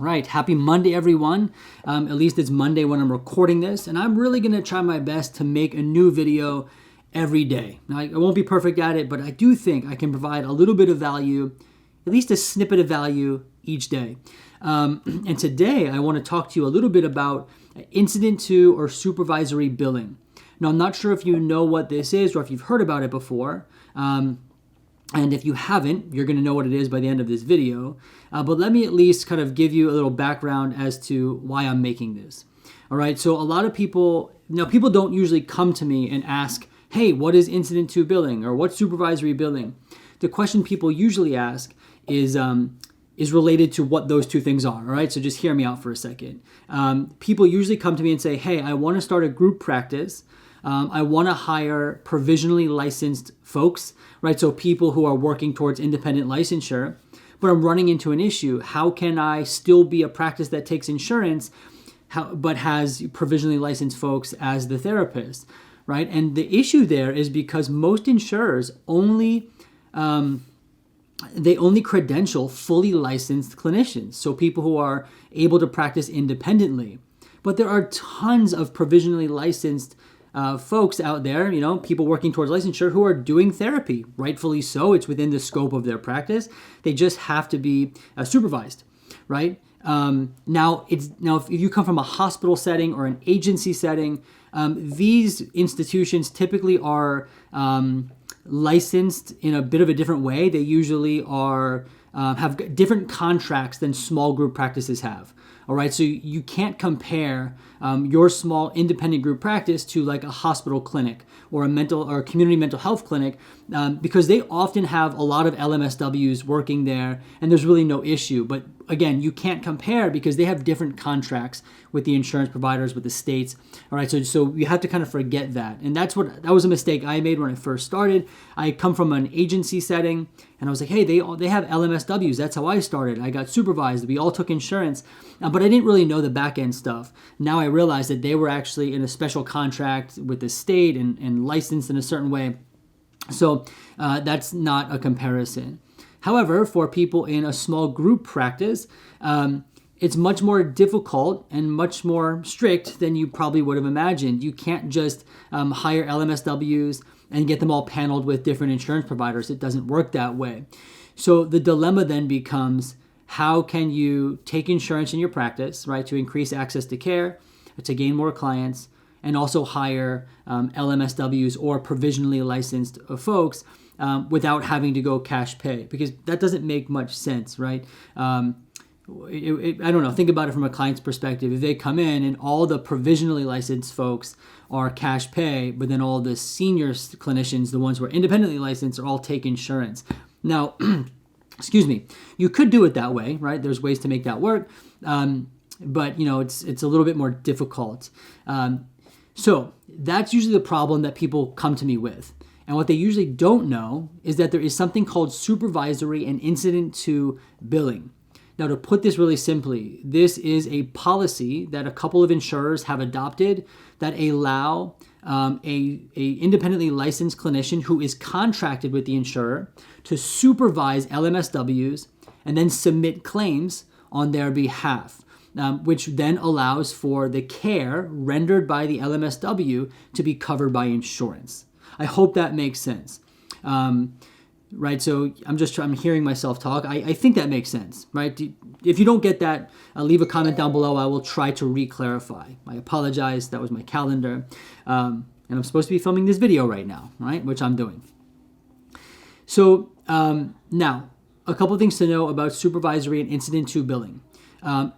Right, happy Monday, everyone. At least it's Monday when I'm recording this, and I'm really going to try my best to make a new video every day. Now, I won't be perfect at it, but I do think I can provide a little bit of value, at least a snippet of value each day. And today, I want to talk to you a little bit about incident to or supervisory billing. Now, I'm not sure if you know what this is or if you've heard about it before. And if you haven't, you're going to know what it is by the end of this video. But let me at least kind of give you a little background as to why I'm making this. All right, so a lot of people, people don't usually come to me and ask, hey, what is incident to billing or what's supervisory billing? The question people usually ask is related to what those two things are, all right? So just hear me out for a second. People usually come to me and say, hey, I want to start a group practice. I want to hire provisionally licensed folks, right? So people who are working towards independent licensure, but I'm running into an issue. How can I still be a practice that takes insurance, but has provisionally licensed folks as the therapist, right? And the issue there is because most insurers only credential fully licensed clinicians, so people who are able to practice independently. But there are tons of provisionally licensed folks out there, people working towards licensure who are doing therapy. Rightfully so, it's within the scope of their practice. They just have to be supervised, right? Now, if you come from a hospital setting or an agency setting, these institutions typically are licensed in a bit of a different way. They usually are have different contracts than small group practices have. All right, so you can't compare your small independent group practice to like a hospital clinic or a community mental health clinic because they often have a lot of LMSWs working there and there's really no issue. But again, you can't compare because they have different contracts with the insurance providers, with the states. All right, so you have to kind of forget that. And that was a mistake I made when I first started. I come from an agency setting and I was like, hey, they have LMSWs. That's how I started. I got supervised. We all took insurance, but I didn't really know the back end stuff. Now I realize that they were actually in a special contract with the state and licensed in a certain way. So that's not a comparison. However, for people in a small group practice, it's much more difficult and much more strict than you probably would have imagined. You can't just hire LMSWs and get them all paneled with different insurance providers. It doesn't work that way. So the dilemma then becomes, how can you take insurance in your practice, right, to increase access to care, to gain more clients, and also hire LMSWs or provisionally licensed folks without having to go cash pay? Because that doesn't make much sense, right? I don't know, think about it from a client's perspective. If they come in and all the provisionally licensed folks are cash pay, but then all the senior clinicians, the ones who are independently licensed, are all take insurance. Now, excuse me, you could do it that way, right? There's ways to make that work, but it's a little bit more difficult. So that's usually the problem that people come to me with. And what they usually don't know is that there is something called supervisory and incident to billing. Now, to put this really simply, this is a policy that a couple of insurers have adopted that allow a independently licensed clinician who is contracted with the insurer to supervise LMSWs and then submit claims on their behalf, which then allows for the care rendered by the LMSW to be covered by insurance. I hope that makes sense. Right, so I'm hearing myself talk. I think that makes sense, right? If you don't get that, leave a comment down below. I will try to re-clarify. I apologize. That was my calendar. And I'm supposed to be filming this video right now, right? Which I'm doing. So now, a couple of things to know about supervisory and incident to billing.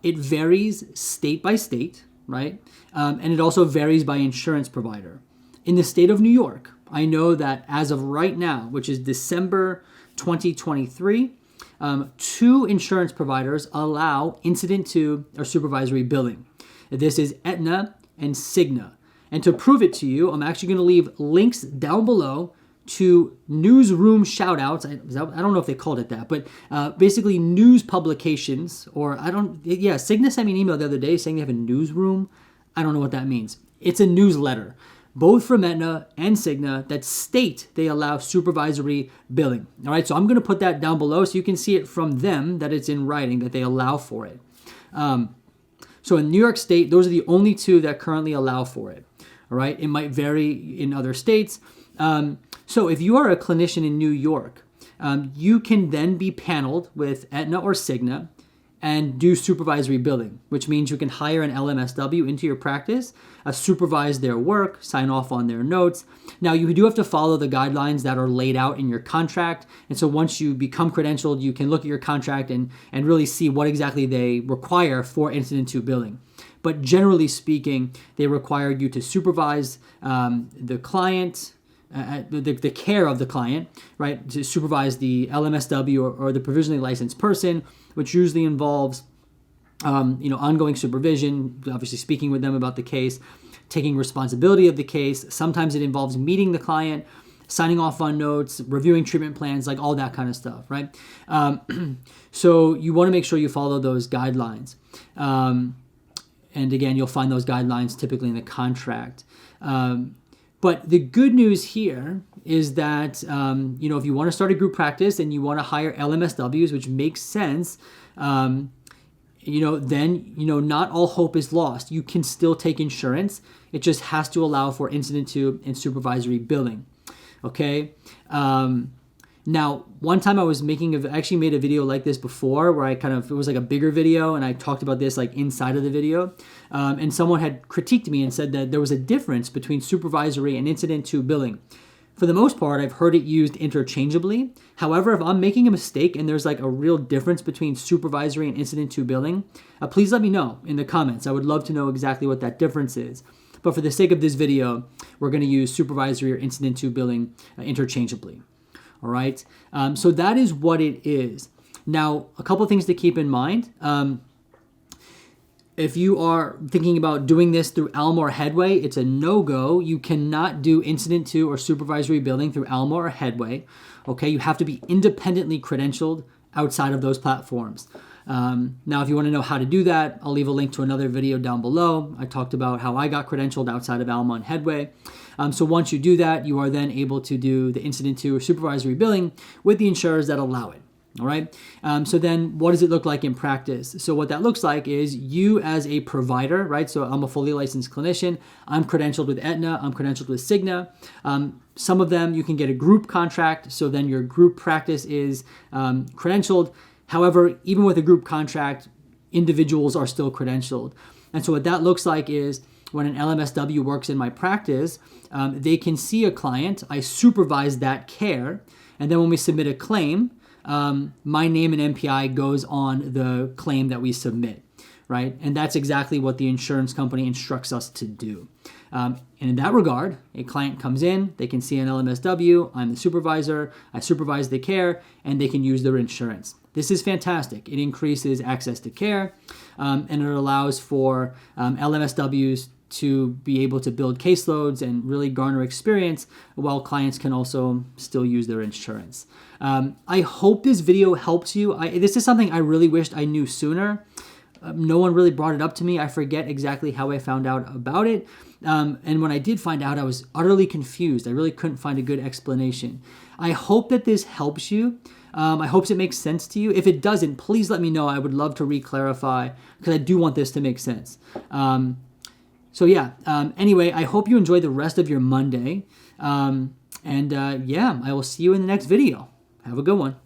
It varies state by state, right? And it also varies by insurance provider. In the state of New York, I know that as of right now, which is December 2023, 2 insurance providers allow incident to or supervisory billing. This is Aetna and Cigna. And to prove it to you, I'm actually going to leave links down below to newsroom shoutouts. I don't know if they called it that, but basically news publications, Cigna sent me an email the other day saying they have a newsroom. I don't know what that means. It's a newsletter, both from Aetna and Cigna, that state they allow supervisory billing. All right, so I'm going to put that down below so you can see it from them that it's in writing that they allow for it. So in New York State, those are the only two that currently allow for it. All right. It might vary in other states. So if you are a clinician in New York, you can then be paneled with Aetna or Cigna and do supervisory billing, which means you can hire an LMSW into your practice, supervise their work, sign off on their notes. Now, you do have to follow the guidelines that are laid out in your contract. And so once you become credentialed, you can look at your contract and really see what exactly they require for Incident to billing. But generally speaking, they require you to supervise the client, the care of the client, right? To supervise the LMSW or the provisionally licensed person, which usually involves, ongoing supervision, obviously speaking with them about the case, taking responsibility of the case. Sometimes it involves meeting the client, signing off on notes, reviewing treatment plans, like all that kind of stuff, right? So you want to make sure you follow those guidelines. And again, you'll find those guidelines typically in the contract. But the good news here is that, if you want to start a group practice and you want to hire LMSWs, which makes sense, then, not all hope is lost. You can still take insurance. It just has to allow for Incident to and supervisory billing. Okay. Now, one time I actually made a video like this before where it was like a bigger video and I talked about this like inside of the video. And someone had critiqued me and said that there was a difference between supervisory and Incident to billing. For the most part, I've heard it used interchangeably. However, if I'm making a mistake and there's like a real difference between supervisory and Incident to billing, please let me know in the comments. I would love to know exactly what that difference is. But for the sake of this video, we're going to use supervisory or Incident to billing interchangeably. All right. So that is what it is. Now, a couple of things to keep in mind. If you are thinking about doing this through ALMA or Headway, it's a no-go. You cannot do Incident to or supervisory billing through ALMA or Headway. Okay. You have to be independently credentialed outside of those platforms. Now, if you want to know how to do that, I'll leave a link to another video down below. I talked about how I got credentialed outside of ALMA and Headway. So once you do that, you are then able to do the Incident to or supervisory billing with the insurers that allow it. All right. So then what does it look like in practice? So what that looks like is you as a provider, right? So I'm a fully licensed clinician. I'm credentialed with Aetna. I'm credentialed with Cigna. Some of them you can get a group contract. So then your group practice is credentialed. However, even with a group contract, individuals are still credentialed. And so what that looks like is when an LMSW works in my practice, they can see a client, I supervise that care, and then when we submit a claim, my name and MPI goes on the claim that we submit, right? And that's exactly what the insurance company instructs us to do. And in that regard, a client comes in, they can see an LMSW, I'm the supervisor, I supervise the care, and they can use their insurance. This is fantastic. It increases access to care, and it allows for LMSWs to be able to build caseloads and really garner experience while clients can also still use their insurance. I hope this video helps you. This is something I really wished I knew sooner. No one really brought it up to me. I forget exactly how I found out about it. And when I did find out, I was utterly confused. I really couldn't find a good explanation. I hope that this helps you. I hope it makes sense to you. If it doesn't, please let me know. I would love to re-clarify because I do want this to make sense. Anyway, I hope you enjoy the rest of your Monday. I will see you in the next video. Have a good one.